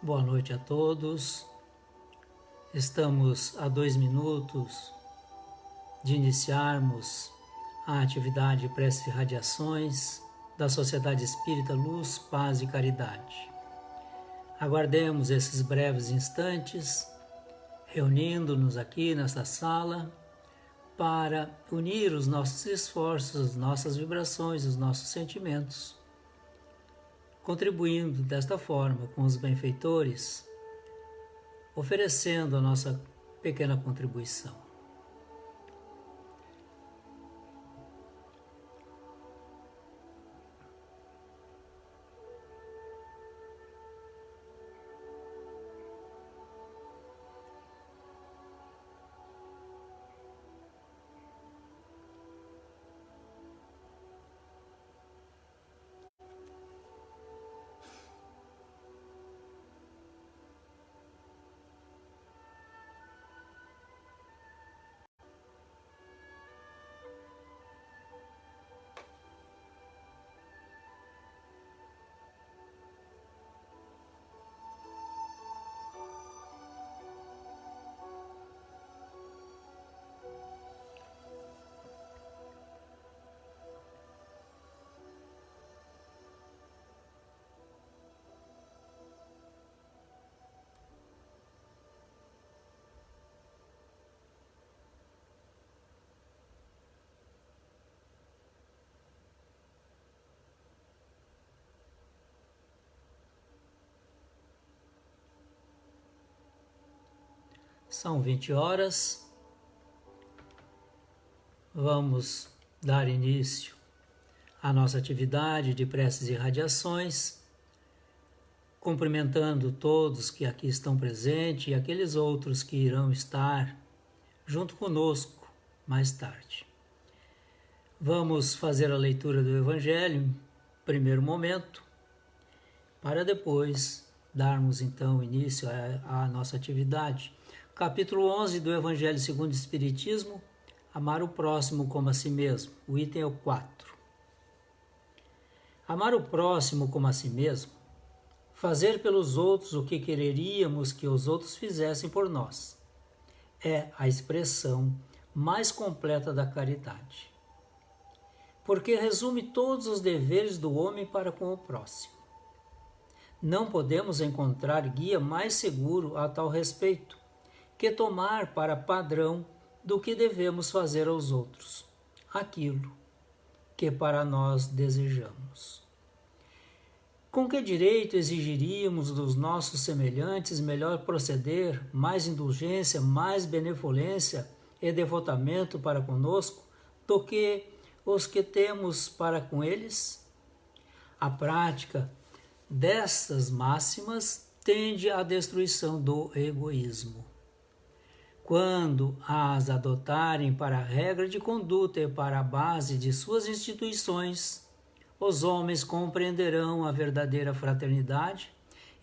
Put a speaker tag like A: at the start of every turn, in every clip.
A: Boa noite a todos. Estamos a 2 minutos de iniciarmos a atividade Preces e Radiações da Sociedade Espírita Luz, Paz e Caridade. Aguardemos esses breves instantes, reunindo-nos aqui nesta sala para unir os nossos esforços, as nossas vibrações, os nossos sentimentos, contribuindo desta forma com os benfeitores, oferecendo a nossa pequena contribuição. São 20 horas. Vamos dar início à nossa atividade de preces e radiações, cumprimentando todos que aqui estão presentes e aqueles outros que irão estar junto conosco mais tarde. Vamos fazer a leitura do Evangelho em primeiro momento, para depois darmos então início à nossa atividade. Capítulo 11 do Evangelho segundo o Espiritismo, amar o próximo como a si mesmo. O item é o 4. Amar o próximo como a si mesmo, fazer pelos outros o que quereríamos que os outros fizessem por nós, é a expressão mais completa da caridade, porque resume todos os deveres do homem para com o próximo. Não podemos encontrar guia mais seguro a tal respeito que tomar para padrão do que devemos fazer aos outros, aquilo que para nós desejamos. Com que direito exigiríamos dos nossos semelhantes melhor proceder, mais indulgência, mais benevolência e devotamento para conosco do que os que temos para com eles? A prática destas máximas tende à destruição do egoísmo. Quando as adotarem para a regra de conduta e para a base de suas instituições, os homens compreenderão a verdadeira fraternidade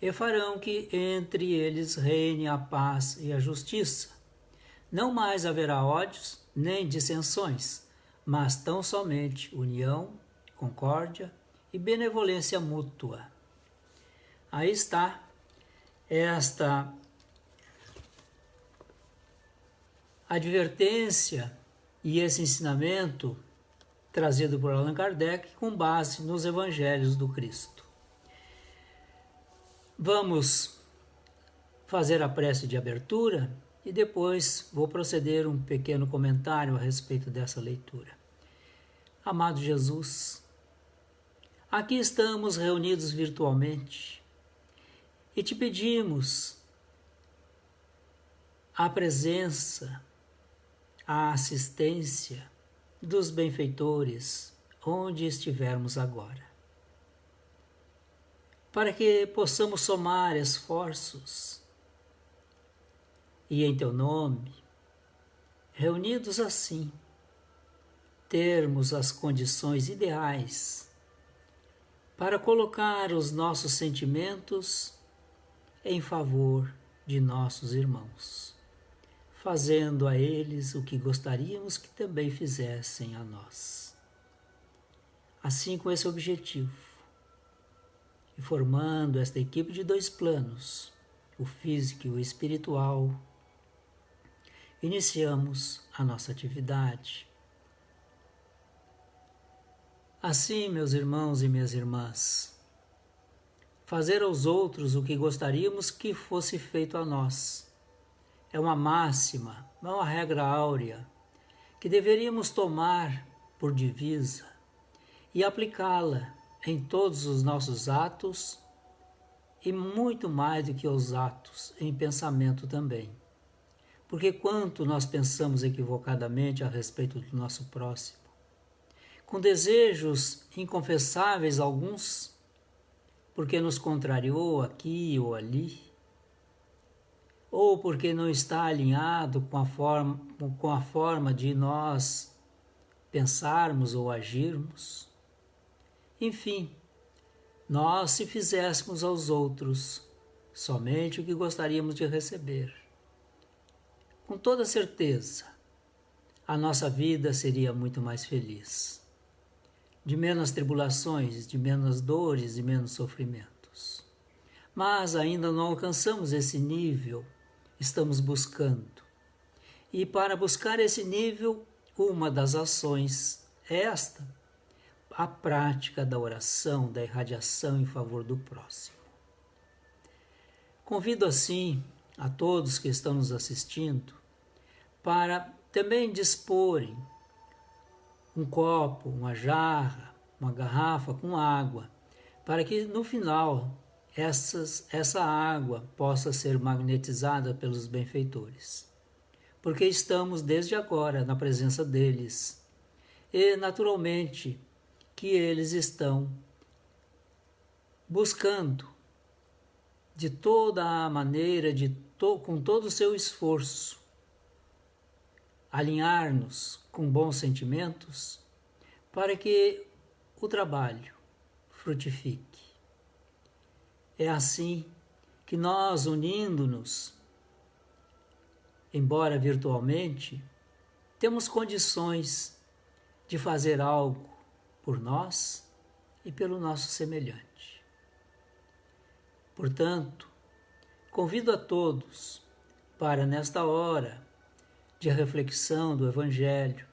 A: e farão que entre eles reine a paz e a justiça. Não mais haverá ódios nem dissensões, mas tão somente união, concórdia e benevolência mútua. Aí está esta advertência e esse ensinamento trazido por Allan Kardec com base nos Evangelhos do Cristo. Vamos fazer a prece de abertura e depois vou proceder um pequeno comentário a respeito dessa leitura. Amado Jesus, aqui estamos reunidos virtualmente e te pedimos a presença, a assistência dos benfeitores onde estivermos agora, para que possamos somar esforços e em teu nome, reunidos assim, termos as condições ideais para colocar os nossos sentimentos em favor de nossos irmãos, fazendo a eles o que gostaríamos que também fizessem a nós. Assim, com esse objetivo, e formando esta equipe de 2 planos, o físico e o espiritual, iniciamos a nossa atividade. Assim, meus irmãos e minhas irmãs, fazer aos outros o que gostaríamos que fosse feito a nós é uma máxima, é uma regra áurea que deveríamos tomar por divisa e aplicá-la em todos os nossos atos e muito mais do que os atos, em pensamento também. Porque quanto nós pensamos equivocadamente a respeito do nosso próximo, com desejos inconfessáveis alguns, porque nos contrariou aqui ou ali, ou porque não está alinhado com a forma de nós pensarmos ou agirmos. Enfim, nós se fizéssemos aos outros somente o que gostaríamos de receber, com toda certeza, a nossa vida seria muito mais feliz, de menos tribulações, de menos dores e menos sofrimentos. Mas ainda não alcançamos esse nível, estamos buscando. E para buscar esse nível, uma das ações é esta, a prática da oração, da irradiação em favor do próximo. Convido assim a todos que estão nos assistindo para também disporem um copo, uma jarra, uma garrafa com água, para que no final essa água possa ser magnetizada pelos benfeitores. Porque estamos desde agora na presença deles e naturalmente que eles estão buscando de toda a maneira, com todo o seu esforço, alinhar-nos com bons sentimentos para que o trabalho frutifique. É assim que nós, unindo-nos, embora virtualmente, temos condições de fazer algo por nós e pelo nosso semelhante. Portanto, convido a todos para, nesta hora de reflexão do Evangelho,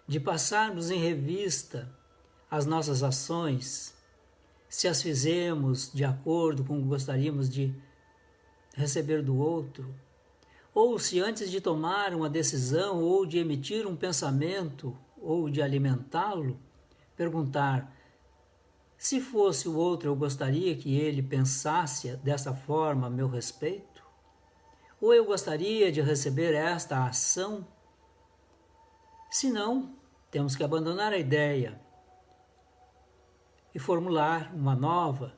A: de passarmos em revista as nossas ações, se as fizemos de acordo com o que gostaríamos de receber do outro, ou se antes de tomar uma decisão ou de emitir um pensamento ou de alimentá-lo, perguntar: se fosse o outro, eu gostaria que ele pensasse dessa forma a meu respeito? Ou eu gostaria de receber esta ação? Se não, temos que abandonar a ideia e formular uma nova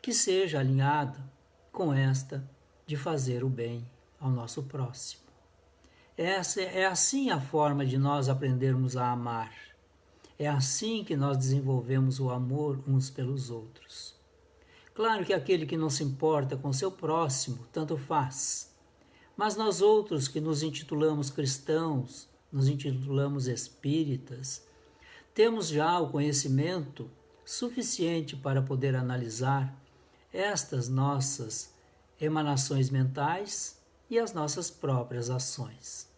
A: que seja alinhada com esta de fazer o bem ao nosso próximo. Essa é assim a forma de nós aprendermos a amar. É assim que nós desenvolvemos o amor uns pelos outros. Claro que aquele que não se importa com seu próximo, tanto faz. Mas nós outros que nos intitulamos cristãos, nos intitulamos espíritas, temos já o conhecimento suficiente para poder analisar estas nossas emanações mentais e as nossas próprias ações,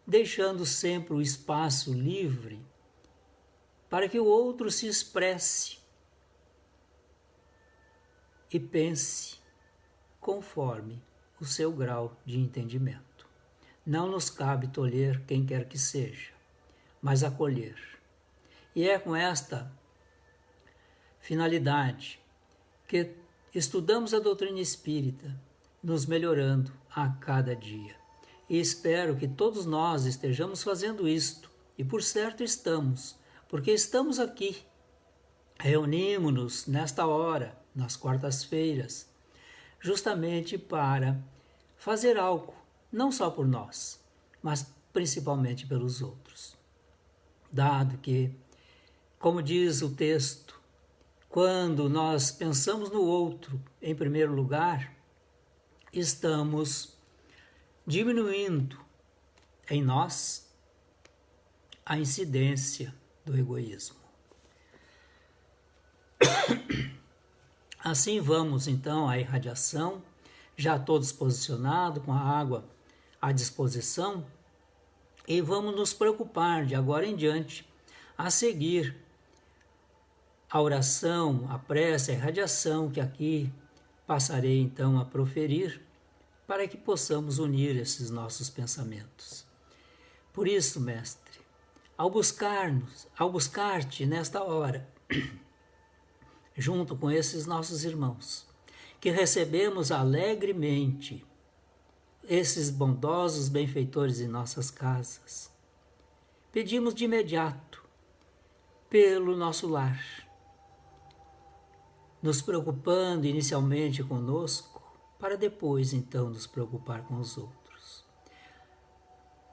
A: deixando sempre o espaço livre para que o outro se expresse e pense conforme o seu grau de entendimento. Não nos cabe tolher quem quer que seja, mas acolher. E é com esta finalidade que estudamos a doutrina espírita, nos melhorando a cada dia. E espero que todos nós estejamos fazendo isto, e por certo estamos, porque estamos aqui, reunimos-nos nesta hora, nas quartas-feiras, justamente para fazer algo, não só por nós, mas principalmente pelos outros. Dado que, como diz o texto, quando nós pensamos no outro em primeiro lugar, estamos diminuindo em nós a incidência do egoísmo. Assim vamos então à irradiação, já todos posicionados, com a água à disposição, e vamos nos preocupar de agora em diante a seguir a oração, a prece, a irradiação que aqui passarei então a proferir, para que possamos unir esses nossos pensamentos. Por isso, Mestre, ao buscar-te nesta hora, junto com esses nossos irmãos, que recebemos alegremente esses bondosos benfeitores em nossas casas, pedimos de imediato pelo nosso lar, nos preocupando inicialmente conosco, para depois então nos preocupar com os outros.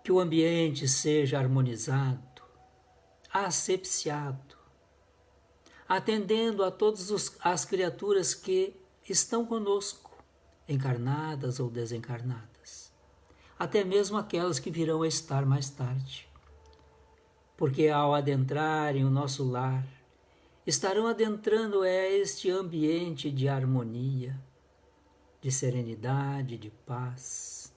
A: Que o ambiente seja harmonizado, asepsiado, atendendo a todas as criaturas que estão conosco, encarnadas ou desencarnadas, até mesmo aquelas que virão a estar mais tarde. Porque ao adentrarem o nosso lar, estarão adentrando este ambiente de harmonia, de serenidade, de paz,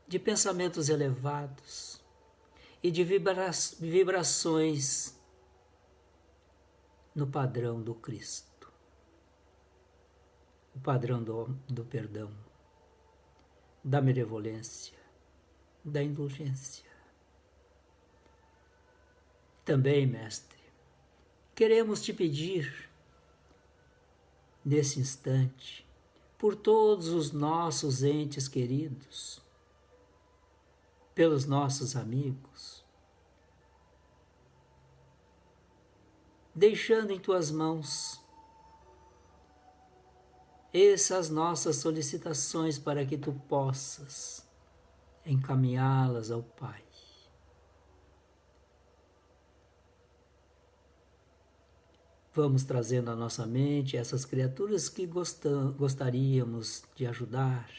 A: de pensamentos elevados e de vibrações no padrão do Cristo, o padrão do perdão, da benevolência, da indulgência. Também, Mestre, queremos te pedir, nesse instante, por todos os nossos entes queridos, pelos nossos amigos, deixando em tuas mãos essas nossas solicitações para que tu possas encaminhá-las ao Pai. Vamos trazendo à nossa mente essas criaturas que gostaríamos de ajudar,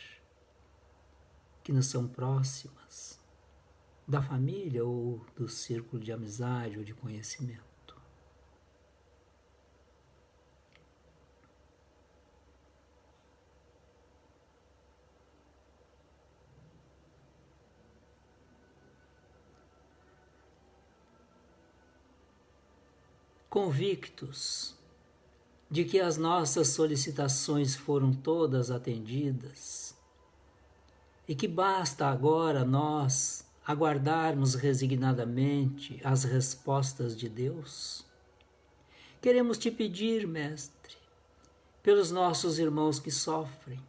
A: que nos são próximas, da família ou do círculo de amizade ou de conhecimento. Convictos de que as nossas solicitações foram todas atendidas e que basta agora nós aguardarmos resignadamente as respostas de Deus, queremos te pedir, Mestre, pelos nossos irmãos que sofrem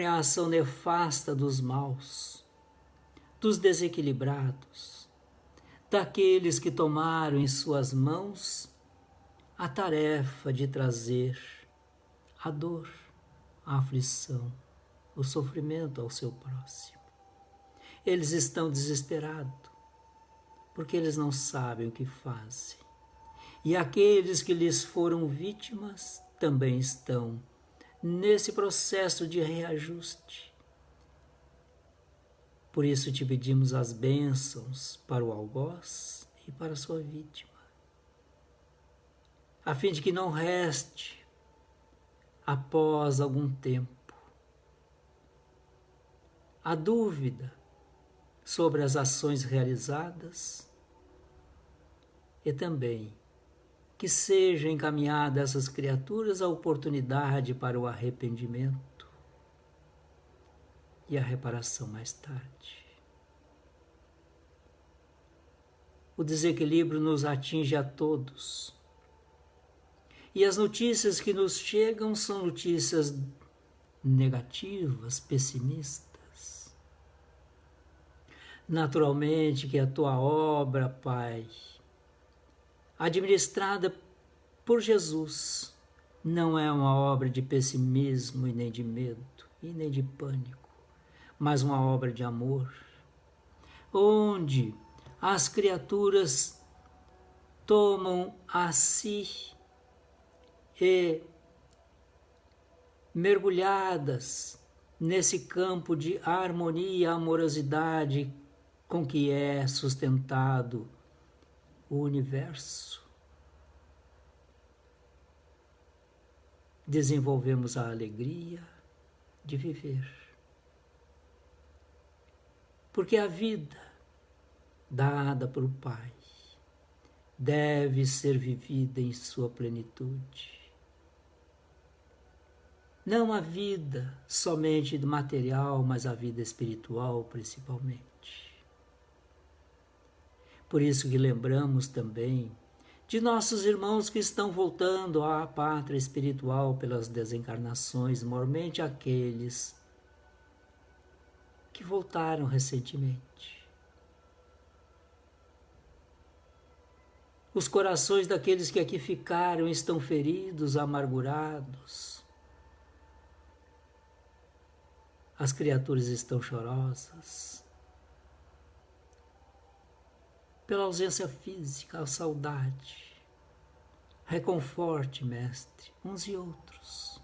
A: a ação nefasta dos maus, dos desequilibrados, daqueles que tomaram em suas mãos a tarefa de trazer a dor, a aflição, o sofrimento ao seu próximo. Eles estão desesperados, porque eles não sabem o que fazem. E aqueles que lhes foram vítimas também estão nesse processo de reajuste. Por isso te pedimos as bênçãos para o algoz e para a sua vítima, a fim de que não reste, após algum tempo, a dúvida sobre as ações realizadas e também que seja encaminhada a essas criaturas a oportunidade para o arrependimento e a reparação mais tarde. O desequilíbrio nos atinge a todos. E as notícias que nos chegam são notícias negativas, pessimistas. Naturalmente que a tua obra, Pai, administrada por Jesus, não é uma obra de pessimismo e nem de medo e nem de pânico, mas uma obra de amor, onde as criaturas tomam a si e, mergulhadas nesse campo de harmonia e amorosidade com que é sustentado o universo, desenvolvemos a alegria de viver. Porque a vida dada pelo Pai deve ser vivida em sua plenitude. Não a vida somente material, mas a vida espiritual principalmente. Por isso que lembramos também de nossos irmãos que estão voltando à pátria espiritual pelas desencarnações, mormente aqueles que voltaram recentemente. Os corações daqueles que aqui ficaram estão feridos, amargurados. As criaturas estão chorosas pela ausência física, a saudade. Reconforte, Mestre, uns e outros.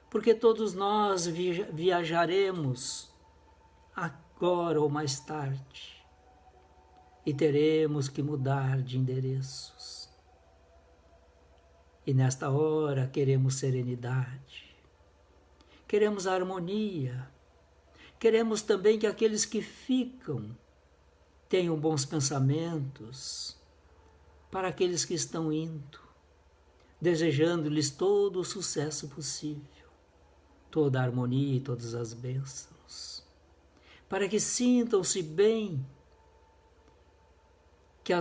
A: Porque todos nós viajaremos agora ou mais tarde e teremos que mudar de endereços. E nesta hora queremos serenidade, queremos harmonia, queremos também que aqueles que ficam tenham bons pensamentos para aqueles que estão indo, desejando-lhes todo o sucesso possível, toda a harmonia e todas as bênçãos, para que sintam-se bem, que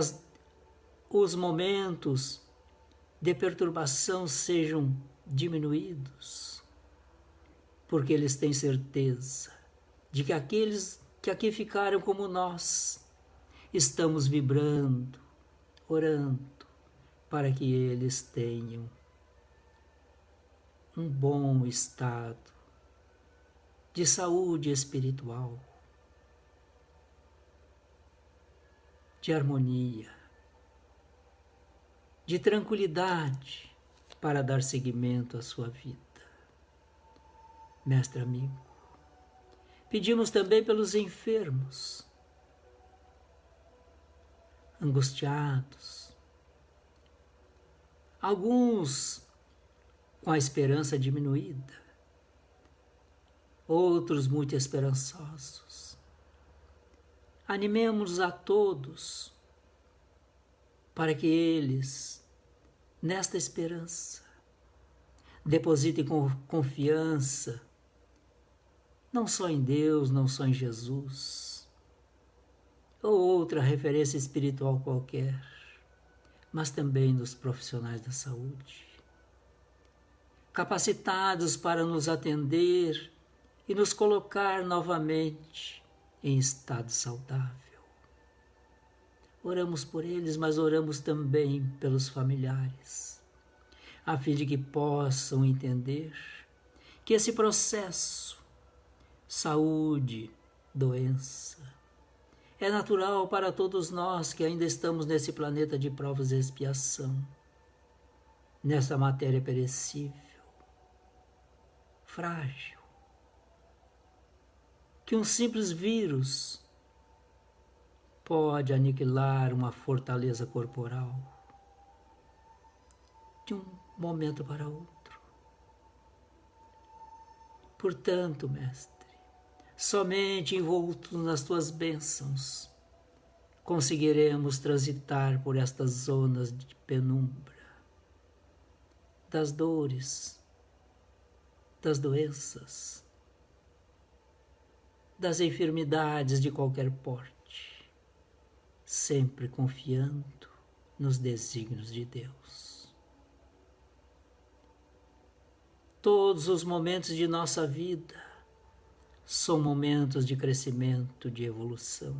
A: os momentos de perturbação sejam diminuídos, porque eles têm certeza de que aqueles que aqui ficaram como nós, estamos vibrando, orando, para que eles tenham um bom estado de saúde espiritual, de harmonia, de tranquilidade para dar seguimento à sua vida. Mestre amigo, pedimos também pelos enfermos, angustiados, alguns com a esperança diminuída, outros muito esperançosos. Animemos a todos para que eles, nesta esperança, depositem confiança, não só em Deus, não só em Jesus, ou outra referência espiritual qualquer, mas também nos profissionais da saúde, capacitados para nos atender e nos colocar novamente em estado saudável. Oramos por eles, mas oramos também pelos familiares, a fim de que possam entender que esse processo, saúde, doença, é natural para todos nós que ainda estamos nesse planeta de provas e expiação, nessa matéria perecível, frágil, que um simples vírus pode aniquilar uma fortaleza corporal de um momento para outro. Portanto, Mestre, somente envoltos nas tuas bênçãos conseguiremos transitar por estas zonas de penumbra, das dores, das doenças, das enfermidades de qualquer porte, sempre confiando nos desígnios de Deus. Todos os momentos de nossa vida são momentos de crescimento, de evolução.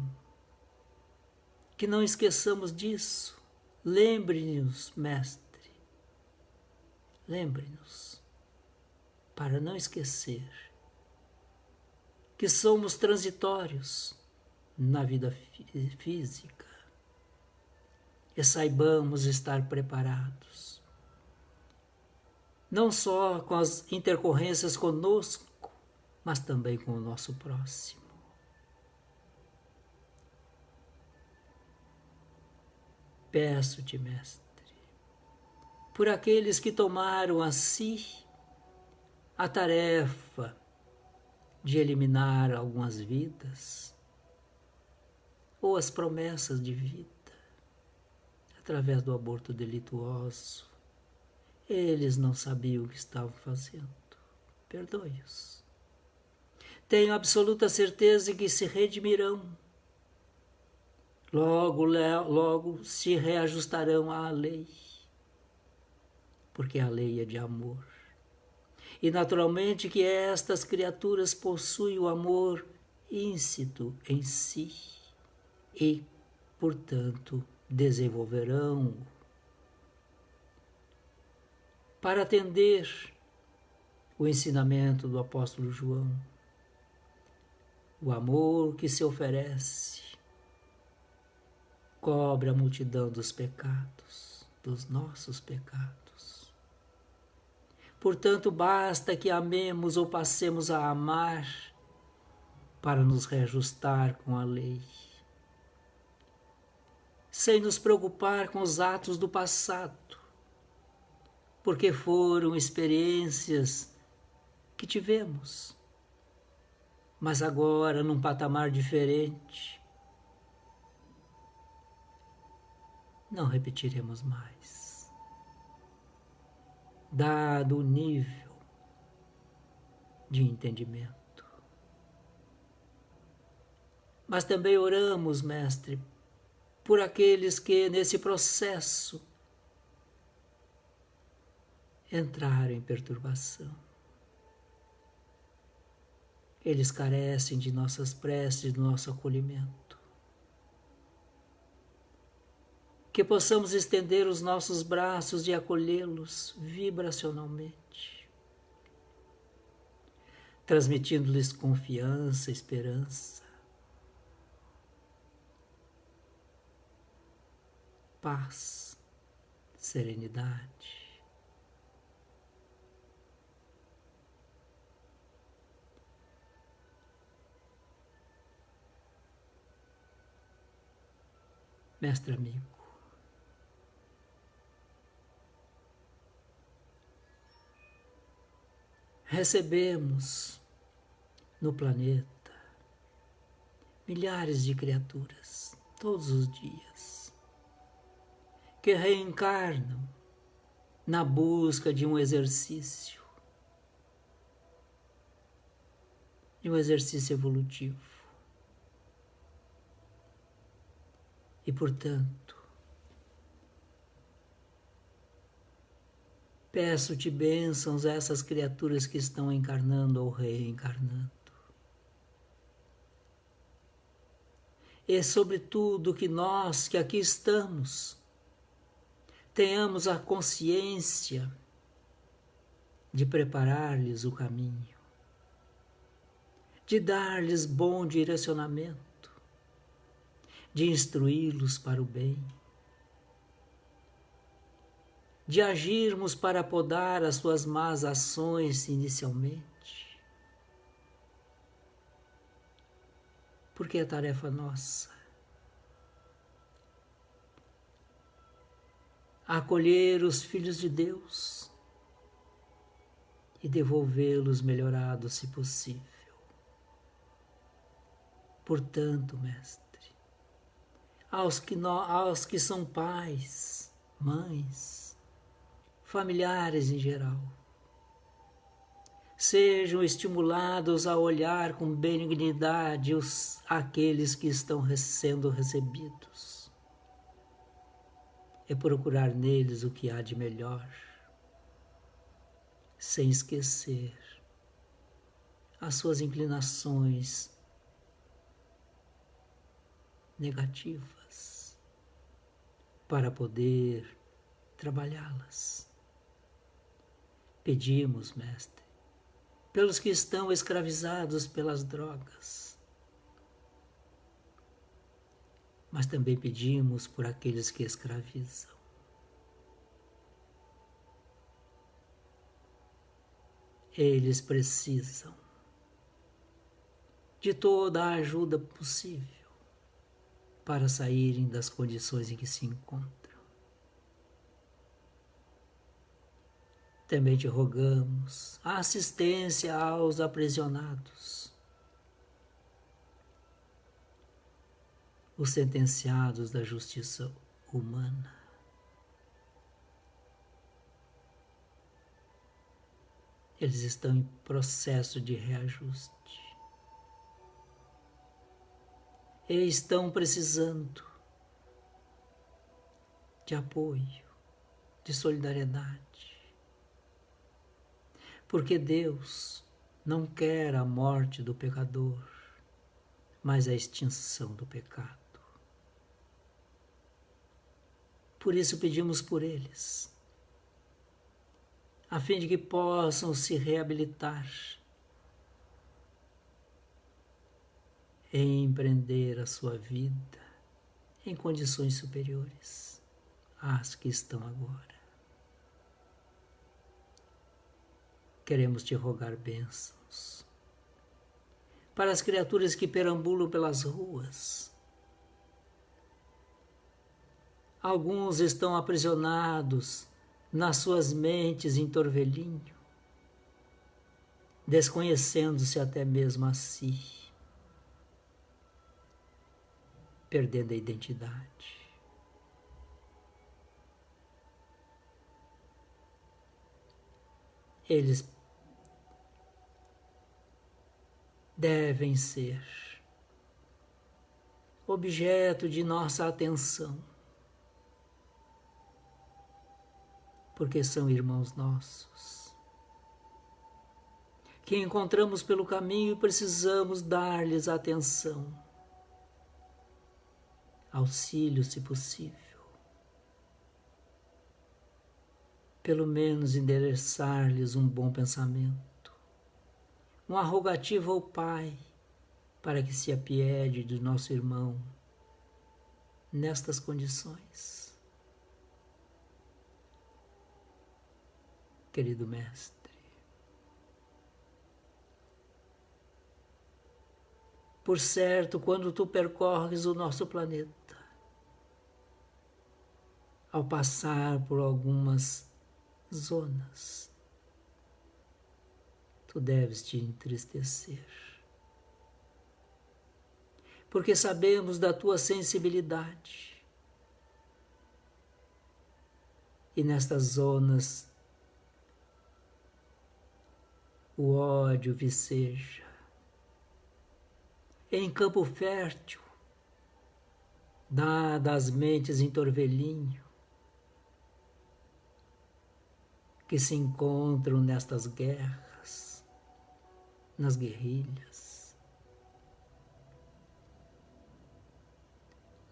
A: Que não esqueçamos disso. Lembre-nos, Mestre. Lembre-nos, para não esquecer que somos transitórios na vida física e saibamos estar preparados, não só com as intercorrências conosco, mas também com o nosso próximo. Peço-te, Mestre, por aqueles que tomaram a si a tarefa de eliminar algumas vidas ou as promessas de vida através do aborto delituoso. Eles não sabiam o que estavam fazendo. Perdoe-os. Tenho absoluta certeza de que se redimirão. Logo se reajustarão à lei, porque a lei é de amor. E naturalmente que estas criaturas possuem o amor íncito em si e, portanto, desenvolverão para atender o ensinamento do apóstolo João. O amor que se oferece cobre a multidão dos pecados, dos nossos pecados. Portanto, basta que amemos ou passemos a amar para nos reajustar com a lei, sem nos preocupar com os atos do passado, porque foram experiências que tivemos, mas agora num patamar diferente. Não repetiremos mais. Dado o nível de entendimento. Mas também oramos, Mestre, por aqueles que nesse processo entraram em perturbação. Eles carecem de nossas preces, do nosso acolhimento. Que possamos estender os nossos braços e acolhê-los vibracionalmente, transmitindo-lhes confiança, esperança, paz, serenidade. Mestre amigo, recebemos no planeta milhares de criaturas todos os dias que reencarnam na busca de um exercício evolutivo. E, portanto, peço-te bênçãos a essas criaturas que estão encarnando ou reencarnando. E, sobretudo, que nós que aqui estamos tenhamos a consciência de preparar-lhes o caminho, de dar-lhes bom direcionamento, de instruí-los para o bem, de agirmos para podar as suas más ações inicialmente, porque é tarefa nossa acolher os filhos de Deus e devolvê-los melhorados, se possível. Portanto, Mestre, aos que são pais, mães, familiares em geral, sejam estimulados a olhar com benignidade aqueles que estão sendo recebidos e procurar neles o que há de melhor, sem esquecer as suas inclinações negativas, para poder trabalhá-las. Pedimos, Mestre, pelos que estão escravizados pelas drogas, mas também pedimos por aqueles que escravizam. Eles precisam de toda a ajuda possível para saírem das condições em que se encontram. Também te rogamos a assistência aos aprisionados, os sentenciados da justiça humana. Eles estão em processo de reajuste e estão precisando de apoio, de solidariedade. Porque Deus não quer a morte do pecador, mas a extinção do pecado. Por isso pedimos por eles, a fim de que possam se reabilitar e empreender a sua vida em condições superiores às que estão agora. Queremos te rogar bênçãos para as criaturas que perambulam pelas ruas. Alguns estão aprisionados nas suas mentes em torvelinho, desconhecendo-se até mesmo a si, perdendo a identidade. Eles devem ser objeto de nossa atenção, porque são irmãos nossos, que encontramos pelo caminho e precisamos dar-lhes atenção, auxílio se possível, pelo menos endereçar-lhes um bom pensamento, uma rogativa ao Pai, para que se apiede do nosso irmão nestas condições. Querido Mestre, por certo, quando tu percorres o nosso planeta, ao passar por algumas zonas, tu deves te entristecer, porque sabemos da tua sensibilidade. E nestas zonas o ódio viceja. Em campo fértil, dada as mentes em torvelinho, que se encontram nestas guerras, nas guerrilhas,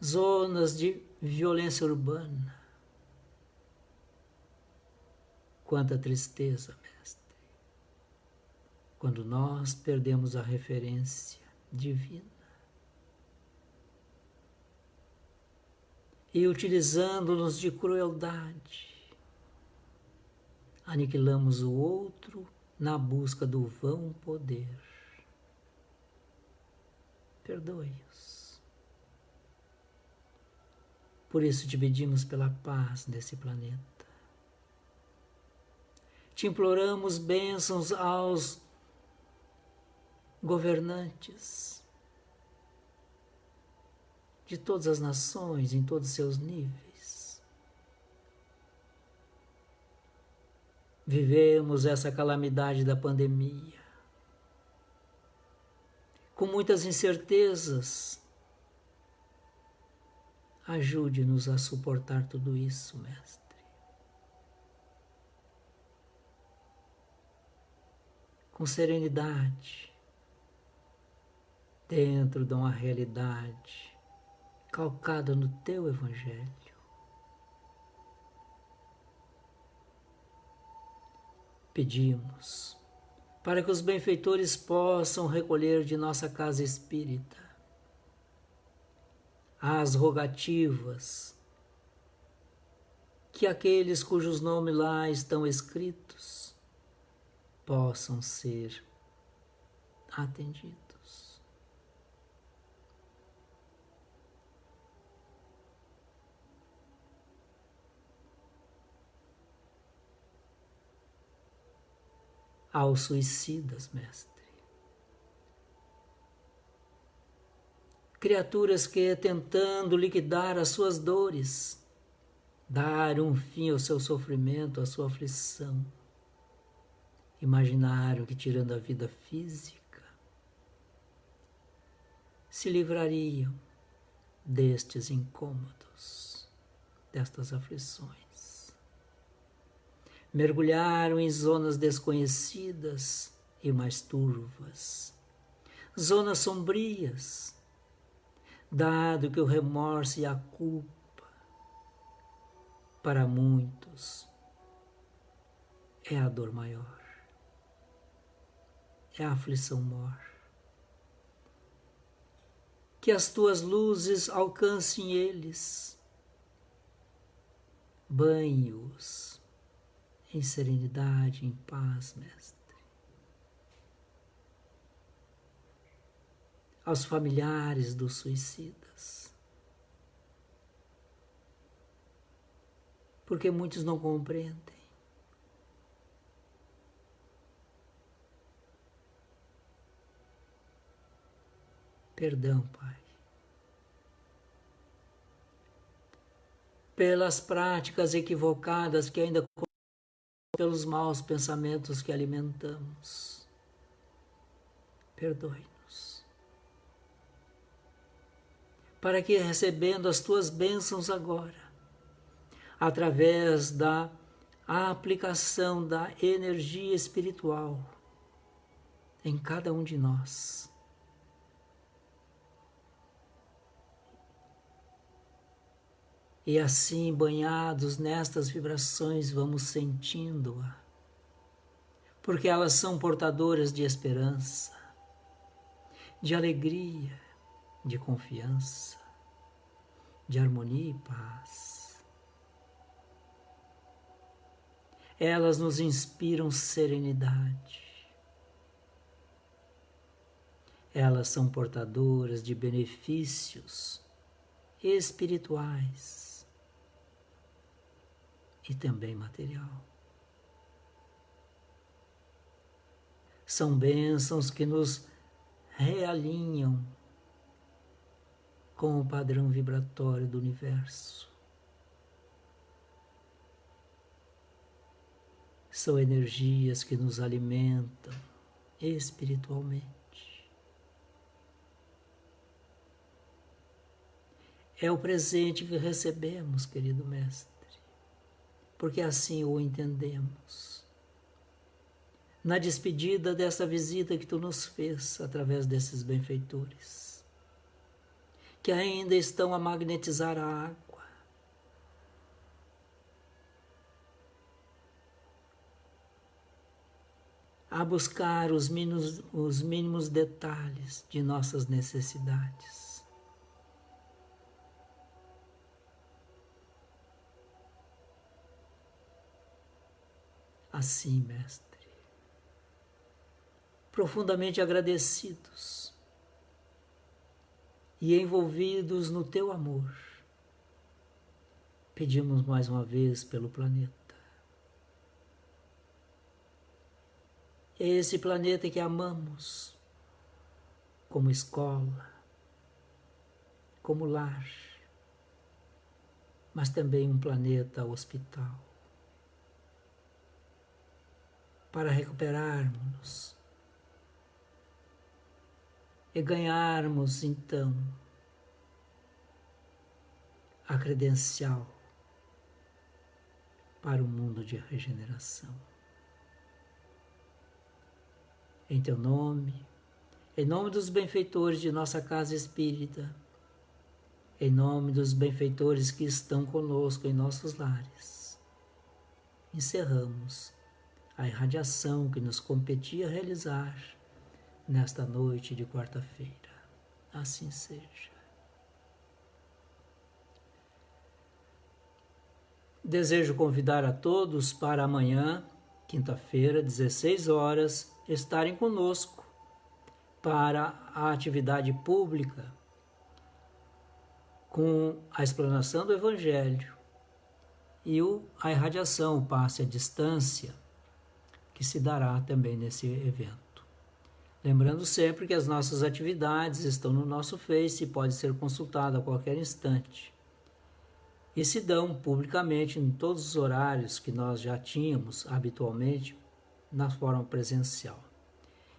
A: zonas de violência urbana. Quanta tristeza, Mestre, quando nós perdemos a referência divina e, utilizando-nos de crueldade, aniquilamos o outro na busca do vão poder. Perdoe-os. Por isso te pedimos pela paz desse planeta. Te imploramos bênçãos aos governantes de todas as nações, em todos os seus níveis. Vivemos essa calamidade da pandemia com muitas incertezas. Ajude-nos a suportar tudo isso, Mestre. Com serenidade, dentro de uma realidade calcada no teu Evangelho. Pedimos para que os benfeitores possam recolher de nossa casa espírita as rogativas que aqueles cujos nomes lá estão escritos possam ser atendidos. aos suicidas, Mestre. Criaturas que, tentando liquidar as suas dores, dar um fim ao seu sofrimento, à sua aflição, imaginaram que, tirando a vida física, se livrariam destes incômodos, destas aflições. Mergulharam em zonas desconhecidas e mais turvas, zonas sombrias, dado que o remorso e a culpa, para muitos, é a dor maior, é a aflição maior. Que as tuas luzes alcancem eles, banhe-os em serenidade, em paz, Mestre. Aos familiares dos suicidas, porque muitos não compreendem. Perdão, Pai, pelas práticas equivocadas que ainda pelos maus pensamentos que alimentamos. Perdoe-nos. Para que, recebendo as tuas bênçãos agora, através da aplicação da energia espiritual em cada um de nós, e assim, banhados nestas vibrações, vamos sentindo-a, porque elas são portadoras de esperança, de alegria, de confiança, de harmonia e paz. Elas nos inspiram serenidade. Elas são portadoras de benefícios espirituais e também material. São bênçãos que nos realinham com o padrão vibratório do universo. São energias que nos alimentam espiritualmente. É o presente que recebemos, querido Mestre, porque assim o entendemos. Na despedida dessa visita que tu nos fez através desses benfeitores, que ainda estão a magnetizar a água, a buscar os mínimos detalhes de nossas necessidades. Assim, Mestre, profundamente agradecidos e envolvidos no teu amor, pedimos mais uma vez pelo planeta. Esse planeta que amamos como escola, como lar, mas também um planeta hospital, para recuperarmos e ganharmos, então, a credencial para o mundo de regeneração. Em teu nome, em nome dos benfeitores de nossa casa espírita, em nome dos benfeitores que estão conosco em nossos lares, encerramos a irradiação que nos competia realizar nesta noite de quarta-feira. Assim seja. Desejo convidar a todos para amanhã, quinta-feira, 16 horas, estarem conosco para a atividade pública com a explanação do Evangelho e a irradiação, o passe à distância, que se dará também nesse evento. Lembrando sempre que as nossas atividades estão no nosso Face e pode ser consultado a qualquer instante. E se dão publicamente em todos os horários que nós já tínhamos habitualmente na forma presencial.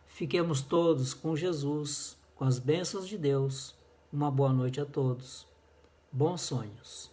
A: Fiquemos todos com Jesus, com as bênçãos de Deus. Uma boa noite a todos. Bons sonhos.